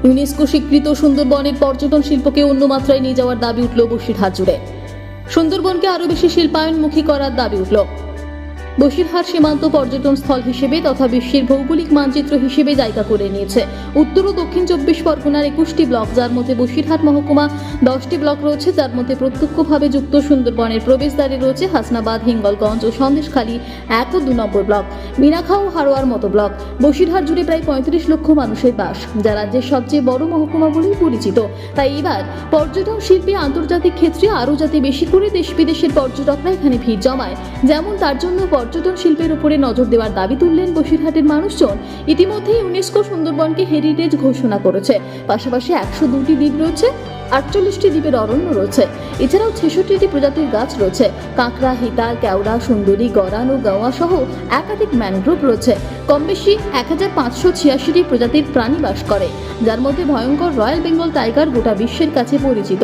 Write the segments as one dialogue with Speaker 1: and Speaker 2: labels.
Speaker 1: UNESCO স্বীকৃত সুন্দরবনের পর্যটন শিল্পকে অন্য মাত্রায় নিয়ে যাওয়ার দাবি উঠল বসিরহাট জুড়ে। সুন্দরবনকে আরও বেশি শিল্পায়নমুখী করার দাবি উঠল। বসিরহাট সীমান্ত পর্যটন স্থল হিসেবে তথা বিশ্বের ভৌগোলিক মানচিত্র হিসেবে জায়গা করে নিয়েছে। উত্তর ও দক্ষিণ 24 পরগনার 21টি ব্লক, যার মধ্যে বসিরহাট মহকুমা 10টি ব্লক রয়েছে, যার মধ্যে প্রত্যক্ষভাবে যুক্ত সুন্দরবনের প্রবেশদ্বারে রয়েছে হাসনাবাদ, হিঙ্গলগঞ্জ ও সন্দেশখালী 1 ও 2 নম্বর ব্লক, মিনাখা ও হারোয়ার মতো ব্লক। বসিরহাট জুড়ে প্রায় 35 লক্ষ মানুষের বাস, যা রাজ্যের সবচেয়ে বড় মহকুমা বলেই পরিচিত। তাই এবার পর্যটন শিল্পে আন্তর্জাতিক ক্ষেত্রে আরও যাতে বেশি করে দেশ বিদেশের পর্যটকরা এখানে ভিড় জমায়, যেমন তার জন্য পর্যটন শিল্পের উপরে নজর দেওয়ার দাবি তুললেন বসিরহাটের মানুষজন। ইতিমধ্যে ইউনেস্কো সুন্দরবনকে হেরিটেজ ঘোষণা করেছে। পাশাপাশি 102টি দ্বীপ রয়েছে, 48টি দ্বীপের অরণ্য রয়েছে। এছাড়াও 66টি প্রজাতির গাছ রয়েছে। কাঁকড়া, হিতাল, কেওড়া, সুন্দরী, গরান ও গাওয়া সহ একাধিক ম্যানগ্রোভ রয়েছে। কম বেশি 1586টি প্রজাতির প্রাণী বাস করে, যার মধ্যে ভয়ঙ্কর রয়্যাল বেঙ্গল টাইগার গোটা বিশ্বের কাছে পরিচিত।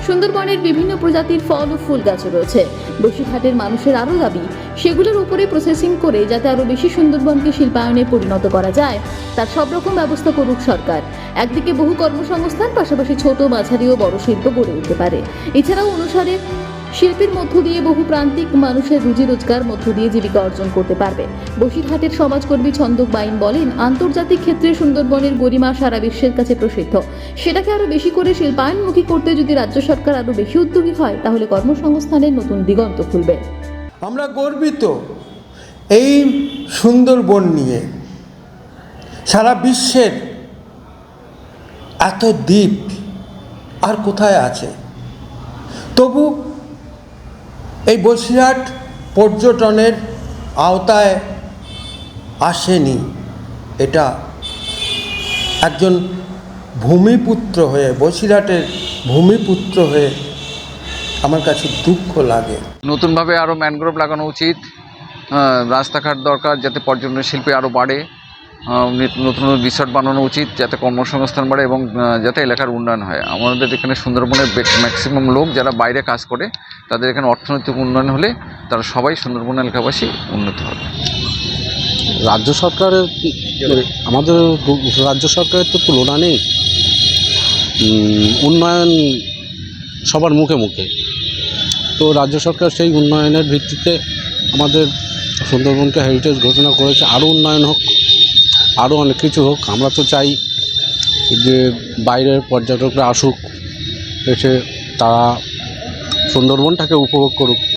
Speaker 1: সুন্দরবনের বিভিন্ন প্রজাতির ফল ও ফুল গাছ রয়েছে। বসিরহাটের মানুষের আরও দাবি, সেগুলোর উপরে প্রসেসিং করে যাতে আরও বেশি সুন্দরবনকে শিল্পায়নে পরিণত করা যায়, তার সব রকম ব্যবস্থা করুক সরকার। একদিকে বহু কর্মসংস্থান, পাশাপাশি ছোট, মাঝারি ও বড় শিল্প গড়ে উঠতে পারে। এছাড়াও অনুসারে শিল্পের মধ্য দিয়ে বহু প্রান্তিক মানুষের রুজি রোজগার মধ্য দিয়ে জীবিকা অর্জন করতে পারবে। বসিরহাটের সমাজকর্মী ছন্দক বাইন বলেন, আন্তর্জাতিক ক্ষেত্রে সুন্দরবনের গরিমা সারা বিশ্বের কাছে প্রসিদ্ধ। সেটাকে আরও বেশি করে শিল্পায়নমুখী করতে যদি রাজ্য সরকার আরও বেশি উদ্যোগী হয়, তাহলে কর্মসংস্থানের নতুন দিগন্ত খুলবে।
Speaker 2: আমরা গর্বিত এই সুন্দরবন নিয়ে। সারা বিশ্বের এত দ্বীপ আর কোথায় আছে? তবু এই বসিরহাট পর্যটনের আওতায় আসেনি। এটা একজন ভূমিপুত্র হয়ে, বসিরহাটের ভূমিপুত্র হয়ে আমার কাছে দুঃখ লাগে।
Speaker 3: নতুনভাবে আরও ম্যানগ্রোভ লাগানো উচিত, রাস্তাঘাট দরকার যাতে পর্যটন শিল্পে আরও বাড়ে, নতুন রিসর্ট বানানো উচিত যাতে কর্মসংস্থান বাড়ে এবং যাতে এলাকার উন্নয়ন হয়। আমাদের এখানে সুন্দরবনের ম্যাক্সিমাম লোক যারা বাইরে কাজ করে, তাদের এখানে অর্থনৈতিক উন্নয়ন হলে তারা সবাই সুন্দরবন এলাকাবাসী উন্নত হবে।
Speaker 4: রাজ্য সরকারের, আমাদের রাজ্য সরকারের তো তুলনা নেই। উন্নয়ন সবার মুখে মুখে, তো রাজ্য সরকার সেই উন্নয়নের ভিত্তিতে আমাদের সুন্দরবনকে হেরিটেজ ঘোষণা করেছে। আরও উন্নয়ন হোক, আরও অনেক কিছু হোক। আমরা তো চাই যে বাইরের পর্যটকরা আসুক, এসে তারা সুন্দরবনটাকে উপভোগ করুক।